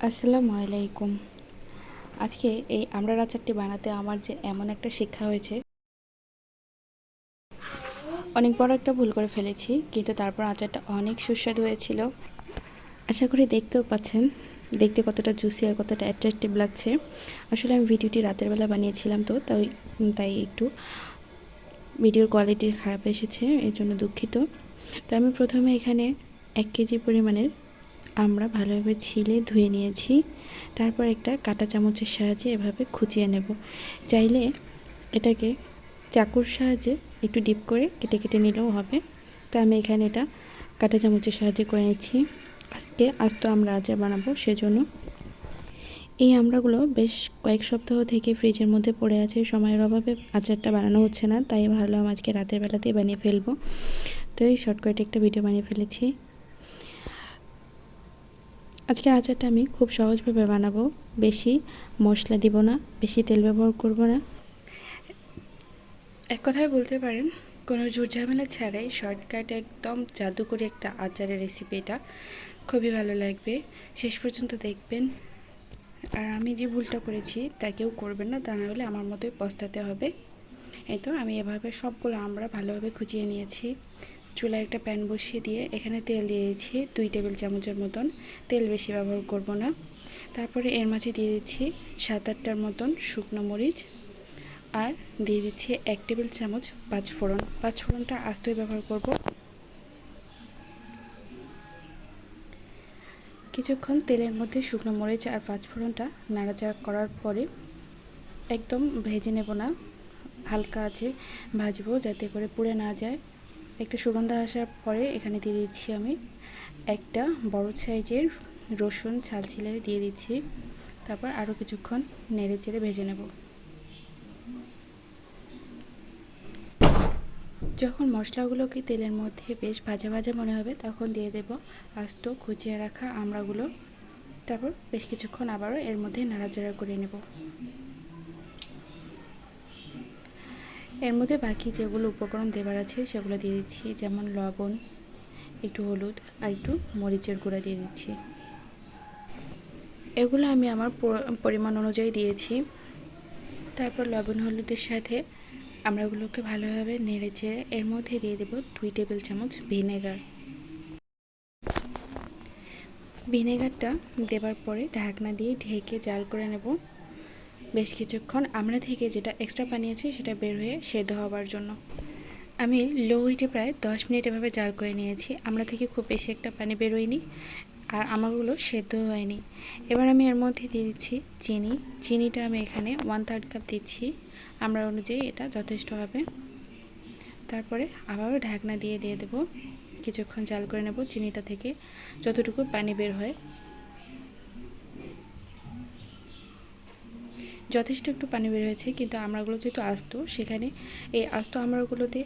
আসসালামু আলাইকুম। আজকে এই আমড়ার আচারটি বানাতে আমার যে এমন একটা শিক্ষা হয়েছে, অনেক বড় একটা ভুল করে ফেলেছি, কিন্তু তারপর আচারটা অনেক সুস্বাদু হয়েছিল। আশা করি দেখতেও পাচ্ছেন, দেখতে কতটা জুসি আর কতটা অ্যাট্রাকটিভ লাগছে। আসলে আমি ভিডিওটি রাতের বেলা বানিয়েছিলাম, তো তাই একটু ভিডিওর কোয়ালিটি খারাপ এসেছে, এর জন্য দুঃখিত। তো আমি প্রথমে এখানে 1 কেজি পরিমাণের আমরা ভালোভাবে ছিলে ধুয়ে নিয়েছি। তারপর একটা কাঁটা চামচের সাহায্যে এভাবে খুঁচিয়ে নেব। চাইলে এটাকে চাকুর সাহায্যে একটু ডিপ করে কেটে কেটে নিলেও হবে। তো আমি এখানে এটা কাঁটা চামচের সাহায্যে করে নিচ্ছি। আজকে আস্ত আমরা আচার বানাবো, সেজন্য এই আমড়াগুলো বেশ কয়েক সপ্তাহ থেকে ফ্রিজের মধ্যে পড়ে আছে। সময়ের অভাবে আচারটা বানানো হচ্ছে না, তাই ভাবলাম আজকে রাতের বেলাতেই বানিয়ে ফেলবো। তো এই শর্টকাটে একটা ভিডিও বানিয়ে ফেলেছি। আজকের আচারটা আমি খুব সহজভাবে বানাবো। বেশি মশলা দিব না, বেশি তেল ব্যবহার করব না। এক কথায় বলতে পারেন কোনো ঝুটঝামেলা ছাড়াই শর্টকাট একদম জাদুকরি একটা আচারের রেসিপি। এটা খুবই ভালো লাগবে, শেষ পর্যন্ত দেখবেন। আর আমি যে ভুলটা করেছি তা কেউ করবেন না, তা না হলে আমার মতোই পস্তাতে হবে। এই তো আমি এভাবে সবগুলো আমরা ভালোভাবে খুঁচিয়ে নিয়েছি। চুলায় একটা প্যান বসিয়ে দিয়ে এখানে তেল দিয়ে দিয়েছি 2 টেবিল চামচের মতন। তেল বেশি ব্যবহার করব না। তারপরে এর মাঝে দিয়ে দিচ্ছি 7-8টার মতন শুকনো মরিচ, আর দিয়ে দিচ্ছি 1 টেবিল চামচ পাঁচফোড়ন। পাঁচফোড়নটা আস্তই ব্যবহার করব। কিছুক্ষণ তেলের মধ্যে শুকনো মরিচ আর পাঁচফোড়নটা নাড়াচাড়া করার পরে একদম ভেজে নেব না, হালকা আছে ভাজবো যাতে করে পুড়ে না যায়। একটা সুগন্ধ আসার পরে এখানে দিয়ে দিচ্ছি আমি একটা বড় সাইজের রসুন ছাল ছিলে দিয়ে দিচ্ছি। তারপর আরও কিছুক্ষণ নেড়ে চেড়ে ভেজে নেব। যখন মশলাগুলোকে তেলের মধ্যে বেশ ভাজা ভাজা মনে হবে, তখন দিয়ে দেব আস্ত কুচিয়ে রাখা আমড়াগুলো। তারপর বেশ কিছুক্ষণ আবারও এর মধ্যে নাড়াচাড়া করে নেব। এর মধ্যে বাকি যেগুলো উপকরণ দেবার আছে সেগুলো দিয়ে দিচ্ছি, যেমন লবণ, একটু হলুদ আর একটু মরিচের গুঁড়া দিয়ে দিচ্ছি। এগুলো আমি আমার পরিমাণ অনুযায়ী দিয়েছি। তারপর লবণ হলুদের সাথে আমড়াগুলোকে ভালোভাবে নেড়ে চেড়ে এর মধ্যে দিয়ে দেব 2 টেবিল চামচ ভিনেগার। ভিনেগারটা দেবার পরে ঢাকনা দিয়ে ঢেকে জাল করে নেব বেশ কিছুক্ষণ। আমড়া থেকে যেটা এক্সট্রা পানি আছে সেটা বের হয়ে সেদ্ধ হওয়ার জন্য আমি লো হিটে প্রায় 10 মিনিট এভাবে জাল করে নিয়েছি। আমড়া থেকে খুব বেশি একটা পানি বেরোয়নি, আর আমড়াগুলো সেদ্ধ হয়নি। এবার আমি এর মধ্যে দিয়ে দিচ্ছি চিনি। চিনিটা আমি এখানে 1/3 কাপ দিচ্ছি, আমড়া অনুযায়ী এটা যথেষ্ট হবে। তারপরে আবারও ঢাকনা দিয়ে দেব, কিছুক্ষণ জাল করে নেব চিনিটা থেকে যতটুকু পানি বের হয়। যথেষ্ট একটু পানি বের হয়েছে, কিন্তু আমড়াগুলো যেহেতু আস্ত, সেখানে এই আস্ত আমড়াগুলোতে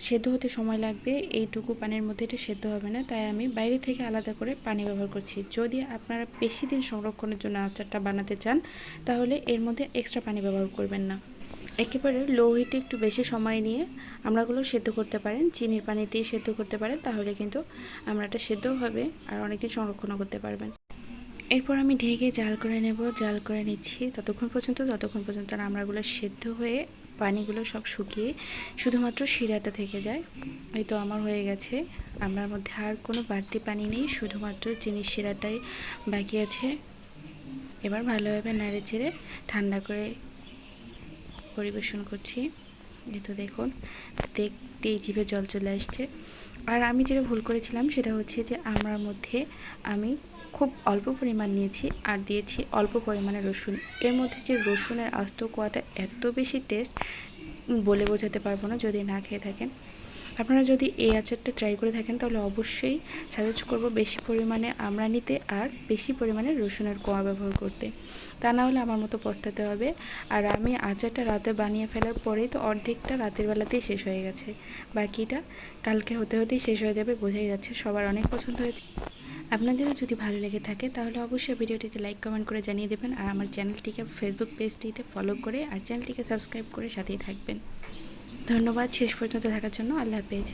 সেদ্ধ হতে সময় লাগবে। এইটুকু পানির মধ্যে এটা সেদ্ধ হবে না, তাই আমি বাইরে থেকে আলাদা করে পানি ব্যবহার করছি। যদি আপনারা বেশি দিন সংরক্ষণের জন্য আচারটা বানাতে চান, তাহলে এর মধ্যে এক্সট্রা পানি ব্যবহার করবেন না। একেবারে লো হিটে একটু বেশি সময় নিয়ে আমড়াগুলো সেদ্ধ করতে পারেন, চিনির পানিতেই সেদ্ধ করতে পারেন, তাহলে কিন্তু আমড়াটা সেদ্ধও হবে আর অনেকদিন সংরক্ষণও করতে পারবেন। এরপর আমি ঢেকে জাল করে নেব, জাল করে নিচ্ছি যতক্ষণ পর্যন্ত আমড়াগুলো সেদ্ধ হয়ে পানিগুলো সব শুকিয়ে শুধুমাত্র শিরাটা থেকে যায়। এই তো আমার হয়ে গেছে। আমড়ার মধ্যে আর কোনো বাড়তি পানি নেই, শুধুমাত্র চিনির শিরাটাই বাকি আছে। এবার ভালোভাবে নেড়ে চেড়ে ঠান্ডা করে পরিবেশন করছি। এই তো দেখুন, দেখতেই জিভে জল চলে আসছে। আর আমি যেটা ভুল করেছিলাম সেটা হচ্ছে যে আমড়ার মধ্যে আমি খুব অল্প পরিমাণ নিয়েছি আর দিয়েছি অল্প পরিমাণে রসুন। এর মধ্যে যে রসুনের আস্ত কোয়াটা এত বেশি টেস্ট বলে বোঝাতে পারবো না যদি না খেয়ে থাকেন। আপনারা যদি এই আচারটা ট্রাই করে থাকেন, তাহলে অবশ্যই সাজেস্ট করব বেশি পরিমাণে আমড়া নিতে আর বেশি পরিমাণে রসুনের কোয়া ব্যবহার করতে, তা না হলে আমার মতো পস্তাতে হবে। আর আমি আচারটা রাতে বানিয়ে ফেলার পরেই তো অর্ধেকটা রাতের বেলাতেই শেষ হয়ে গেছে, বাকিটা কালকে হতে হতেই শেষ হয়ে যাবে, বোঝাই যাচ্ছে। সবার অনেক পছন্দ হয়েছে। আপনাদেরও যদি ভালো লেগে থাকে তাহলে অবশ্যই ভিডিওটিতে লাইক কমেন্ট করে জানিয়ে দেবেন, আর আমার চ্যানেলটিকে ফেসবুক পেজটিতে ফলো করে আর চ্যানেলটিকে সাবস্ক্রাইব করে সাথেই থাকবেন। ধন্যবাদ শেষ পর্যন্ত থাকার জন্য। আল্লাহ হাফেজ।